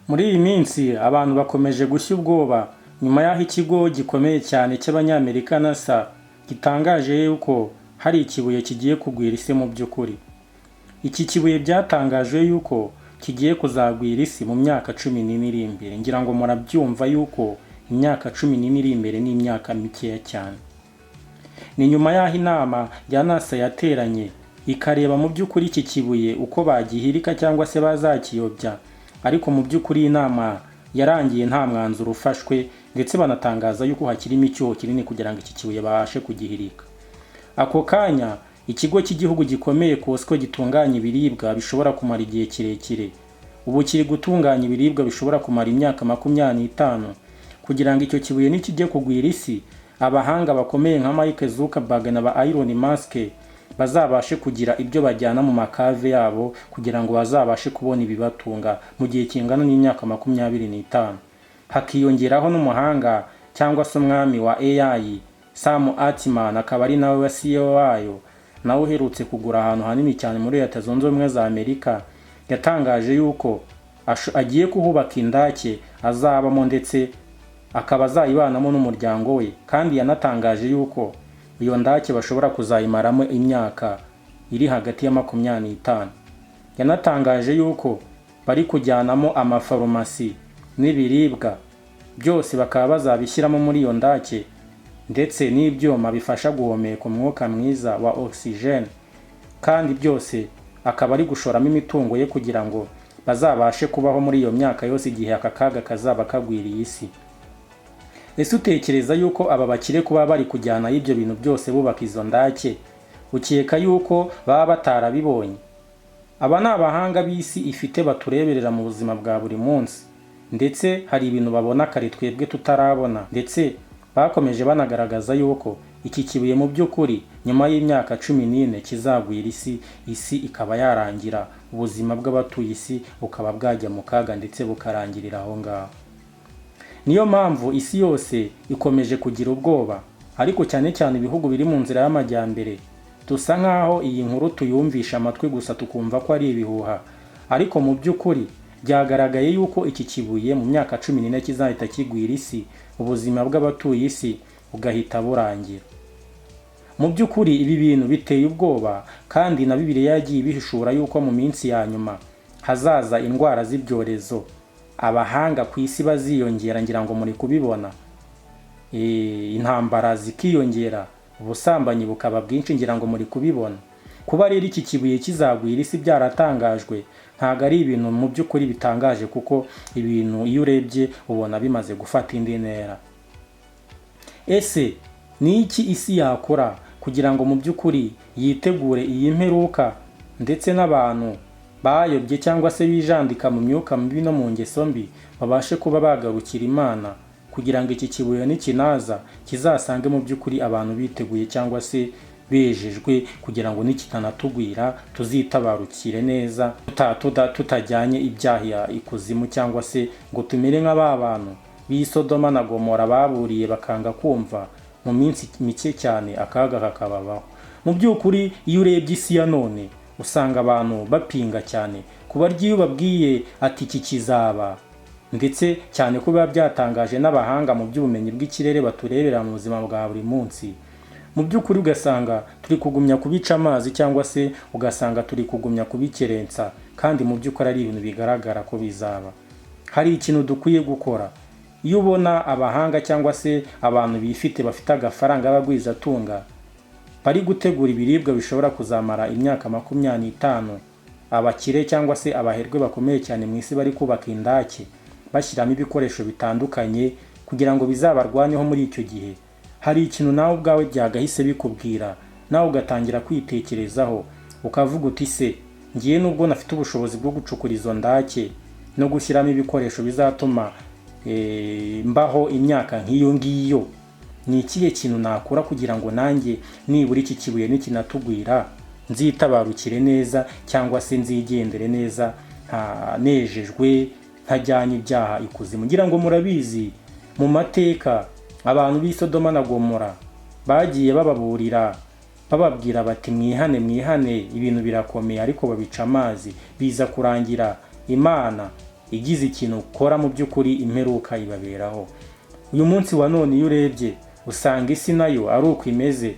Muri iyi minsi abantu bakomeje gushya ubwoba nyuma y'aho ikigo gikomeye cyane cy'Abanyamerika NASA gitangaje yuko hari ikibuye kigiye kugwira isi mu by'ukuri. Iki kibuye byatangajwe yuko kigiye kuzagwira isi mu myaka 14 iri imbere. Ngira ngo murabyumva yuko imyaka 14 iri imbere ni imyaka mikeya cyane. Ni nyuma y'aho inama ya NASA yateranye ikareba mu by'ukuri iki kibuye uko bagihirika cyangwa se bazakiyobya, ariko mu by'ukuri inama yarangiye nta mwanzuro ufashwe ndetse banatangaza yuko hakirimo icyuho kinini kugira ngo iki kibuye babashe kugihirika. Ako kanya ikigo cy'igihugu gikomeye kosiko gitunganya ibiribwa bishobora kumara igihe kirekire, ubu kiri gutunganya ibiribwa bishobora kumara imyaka 25 kugira ngo icyo kibuye nikijye kugwira isi, abahanga bakomeye nka Mark Zuckerberg na ba Elon Musk bazabashe kugira ibyo bajyana mu makave yabo kugira ngo bazabashe kubona ibibatunga mu gihe kingana n'imyaka 25. Hakiyongeraho n'umuhanga cyangwa se umwami wa AI Sam Altman, akaba ari nawe wa CEO wayo, nawe uherutse kugura ahantu hanini cyane muri Leta Zunze Ubumwe za Amerika, yatangaje yuko agiye kuhubaka indake azabamo ndetse akaba azayibanamo n'umuryango we, kandi yanatangaje yuko iyo ndake bashobora kuzayimaramo imyaka iri hagati ya 25. Yanatangaje yuko bari kujyanamo amafarumasi n'ibiribwa byose bakaba bazabishyiramo muri iyo ndake, ndetse n'ibyuma bifasha guhumeka umwuka mwiza wa oxygen, kandi byose akaba ari gushoramo imitungo ye kugira ngo bazabashe kubaho muri iyo myaka yose igihe aka kaga kazaba kagwiriye isi. Ese utekereza yuko aba bakire kuba bari kujyana y'ibyo bintu byose bubaka izo ndake, ukeka yuko baba batarabibonye? Aba ni abahanga b'isi ifite batureberera mu buzima bwa buri munsi, ndetse hari ibintu babona kare twebwe tutarabona, ndetse bakomeje banagaragaza yuko iki kibuye mu by'ukuri nyuma y'imyaka 14 kizagwira isi ikaba yarangira, ubuzima bw'abatuye isi bukaba bwajya mu kaga ndetse bukarangirira aho ngaho. Niyo mpamvu isi yose ikomeje kugira ubwoba, ariko cyane cyane ibihugu biri mu nzira y'amajyambere dusa nkaho iyi nkuru tuyumvisha amatwi gusa tukumva ko ari ibihuha, ariko mu by'ukuri byagaragaye yuko iki kibuye mu myaka 14 kizahita kigwira isi, ubuzima bw'abatuye isi bugahita burangira. Mu by'ukuri ibi bintu biteye ubwoba, kandi na Bibiliya yagiye ibihishura yuko mu minsi ya nyuma hazaza indwara z'ibyorezo, abahanga ku isi baziyongera, ngira ngo muri kubibona, intambara zikiyongera, ubusambanyi bukaba bwinshi, ngira ngo muri kubibona. Kuba rero iki kibuye kizagwira isi byaratangajwe, ntago ari ibintu mu by'ukuri bitangaje, kuko ibintu iyo urebye ubona bimaze gufata indi ntera. Ese ni iki isi yakora kugira ngo mu by'ukuri yitegure iyi mperuka, ndetse n'abantu bayobye cyangwa se bijandika mu myuka mibi no mu ngeso mbi babashe kuba bagarukira Imana, kugira ngo iki kibuye nikinaza kizasange mu by'ukuri abantu biteguye cyangwa se bejejwe, kugira ngo nikitanatugwira tuzitabarukire neza tutajyanye ibyaha ikuzimu, cyangwa se ngo tumere nk'aba bantu b'i Sodoma na Gomora baburiye bakanga kumva, mu minsi mike cyane akaga kakababaho. Mu by'ukuri iyo urebye isi ya none usanga abantu bapinga cyane kuba iyo babwiye ati iki kizaba, ndetse cyane kuba byatangaje n'abahanga mu by'ubumenyi bw'ikirere baturebera mu buzima bwa buri munsi. Mu by'ukuri ugasanga turi kugumya kubica amazi, cyangwa se ugasanga turi kugumya kubikerensa, kandi mu by'ukuri ari ibintu bigaragara ko bizaba. Hari ikintu dukwiye gukora. Iyo ubona abahanga cyangwa se abantu bifite bafite agafaranga bagwizatunga bari gutegura ibiribwa bishobora kuzamara imyaka 25, abakire cyangwa se abaherwe bakomeye cyane mu isi bari kubaka indake bashyiramo ibikoresho bitandukanye kugira ngo bizabarwanyeho muri icyo gihe, hari ikintu nawe ubwawe byagahise bikubwira, nawe ugatangira kwitekerezaho ukavuga uti se ngiye nubwo nafite ubushobozi bwo gucukura izo ndake no gushyiramo ibikoresho bizatuma mbaho imyaka nk'iyo ngiyo, ni ikihe kintu nakora kugira ngo nanjye nibura iki kibuye nikinatugwira nzitabarukire neza, cyangwa se nzigendere neza nejejwe ntajyanye ibyaha ikuzimu? Ngira ngo murabizi mu mateka abantu b'i Sodoma na Gomora bagiye bababurira bababwira bati mwihane ibintu birakomeye, ariko babica amazi, biza kurangira Imana igize ikintu ukora mu by'ukuri imperuka ibaberaho. Uyu munsi wa none iyo urebye usanga isi nayo ari uko imeze.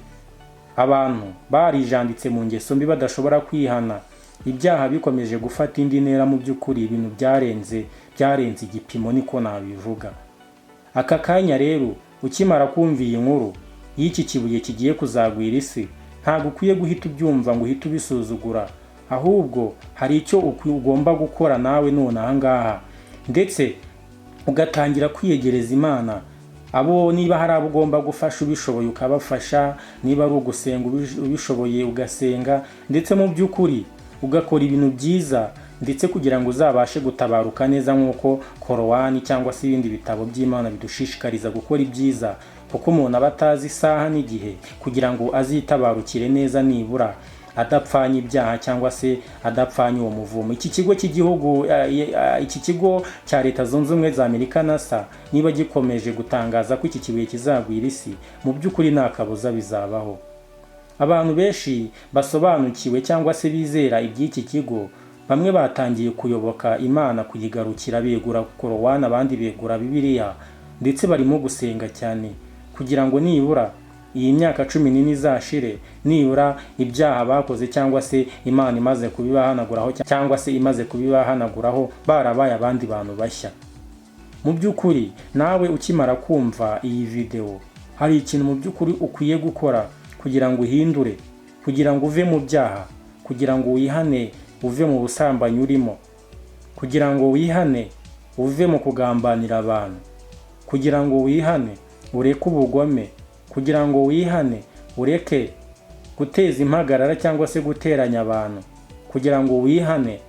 Abantu barijanditse mu ngeso mbi badashobora kwihana, ibyaha bikomeje gufata indi ntera mu by'ukuri, ibintu byarenze igipimo niko nabivuga. Aka kanya rero ukimara kumva iyi nkuru y'iki kibuye kigiye kuzagwira isi, ntabwo ukwiye guhita ubyumva ngo uhite ubisuzugura, ahubwo hari icyo ugomba gukora nawe none aha ngaha, ndetse ugatangira kwiyegereza Imana. Abo niba hari abo ugomba gufasha ubishoboye ukabafasha, niba ari ugusenga ubishoboye ugasenga, ndetse mu by'ukuri ugakora ibintu byiza, ndetse kugira ngo uzabashe gutabaruka neza nk'uko Korowani cyangwa se ibindi bitabo by'Imana bidushishikariza gukora ibyiza, kuko umuntu aba atazi isaha n'igihe kugira ngo azitabarukire neza, nibura adapfanye ibyaha cyangwa se adapfanye uwo muvumo. Iki kigo cy'igihugu, iki kigo cya Leta Zunze Ubumwe za Amerika NASA, niba gikomeje gutangaza ko iki kibuye kizagwira isi, mu by'ukuri nta kabuza bizabaho. Abantu benshi basobanukiwe cyangwa se bizera iby'iki kigo, bamwe batangiye kuyoboka Imana, kuyigarukira, begura Korowani, abandi begura Bibiliya, ndetse barimo gusenga cyane kugira ngo nibura iyi myaka 14 izashire, nibura ibyaha bakoze cyangwa se Imana imaze kubibahanaguraho cyangwa se imaze kubibahanaguraho barabaye abandi bantu bashya. Mu by'ukuri nawe ukimara kumva iyi video, hari ikintu mu by'ukuri ukwiye gukora kugira ngo uhindure, kugira ngo uve mu byaha, kugira ngo wihane uve mu busambanyi urimo, kugira ngo wihane uve mu kugambanira abantu, kugira ngo wihane ureke ubugome, kugira ngo wihane ureke guteza impagarara cyangwa se guteranya abantu, kugira ngo wihane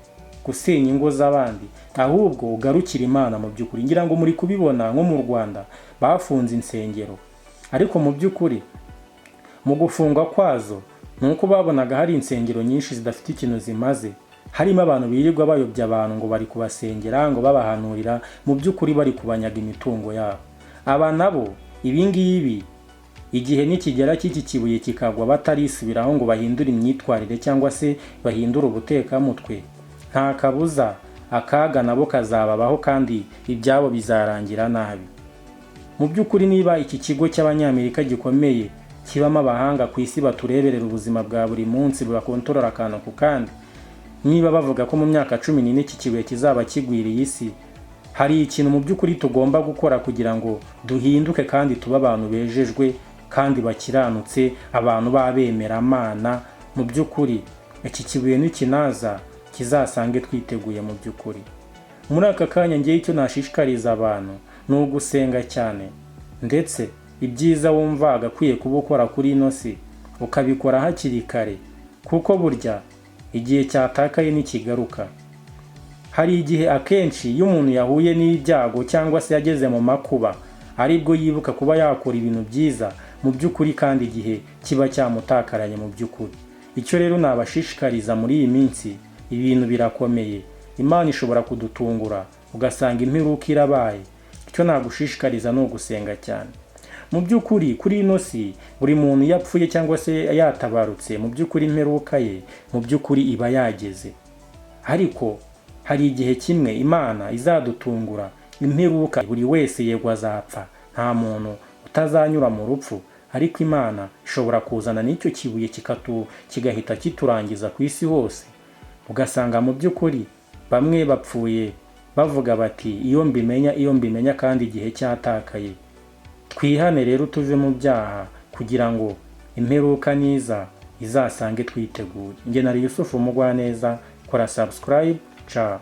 gusenya ingo z'abandi, ahubwo ugarukira Imana mu by'ukuri. Ngira ngo muri kubibona nko mu Rwanda bafunze insengero, ariko mu by'ukuri mu gufunga kwazo nuko babonaga hari insengero nyinshi zidafite ikintu zimaze, harimo abantu birirwa bayobya abantu ngo bari kubasengera, ngo babahanurira, mu by'ukuri bari kubanyaga imitungo yabo. Aba nabo ibingibi igihe nikigera cy'iki kibuye kikagwa batarisubiraho ngo bahindure imyitwarire cyangwa se bahindure ubutekamutwe, nta kabuza akaga nabo kazababaho kandi ibyabo bizarangira nabi. Mu by'ukuri niba iki kigo cy'Abanyamerika gikomeye kibamo abahanga ku isi batureberera ubuzima bwa buri munsi, bakontorora akantu ku kandi, niba bavuga ko mu myaka 14 iki kibuye kizaba kigwiriye isi, hari ikintu mu by'ukuri tugomba gukora kugira ngo duhinduke kandi tuba abantu bejejwe kandi bakiranutse, abantu b'abemeramana. Mu by'ukuri iki kibuye nikinaza kizasange twiteguye. Mu by'ukuri muri aka kanya ngiye icyo nashishikariza abantu ni ugusenga cyane, ndetse ibyiza wumva agakwiye kuba ukora kuri ino si ukabikora hakiri kare, kuko burya igihe cyatakaye ntikigaruka. Hari igihe akenshi iyo umuntu yahuye n'ibyago cyangwa se yageze mu makuba, aribwo yibuka kuba yakora ibintu byiza mu by'ukuri, kandi igihe kiba cyamutakaranye mu by'ukuri. Icyo rero nabashishikariza muri iyi minsi, ibintu birakomeye, Imana ishobora kudutungura ugasanga imperuka irabaye. Icyo nagushishikariza ni ugusenga cyane. Mu by'ukuri kuri ino si buri muntu yapfuye cyangwa se yatabarutse, mu by'ukuri imperuka ye mu by'ukuri iba yageze. Ariko hari igihe kimwe Imana izadutungura imperuka, buri wese yego azapfa, nta muntu utazanyura mu rupfu, ariko Imana ishobora kuzana n'icyo kibuye kigahita kiturangiza ku isi hose, ugasanga mu by'ukuri bamwe bapfuye bavuga bati iyo mbimenya kandi igihe cyatakaye. Twihane rero tuve mu byaha kugira ngo imperuka niza izasange twiteguye. Nge nari Yusufu Mugwaneza, kora subscribe. Ciao.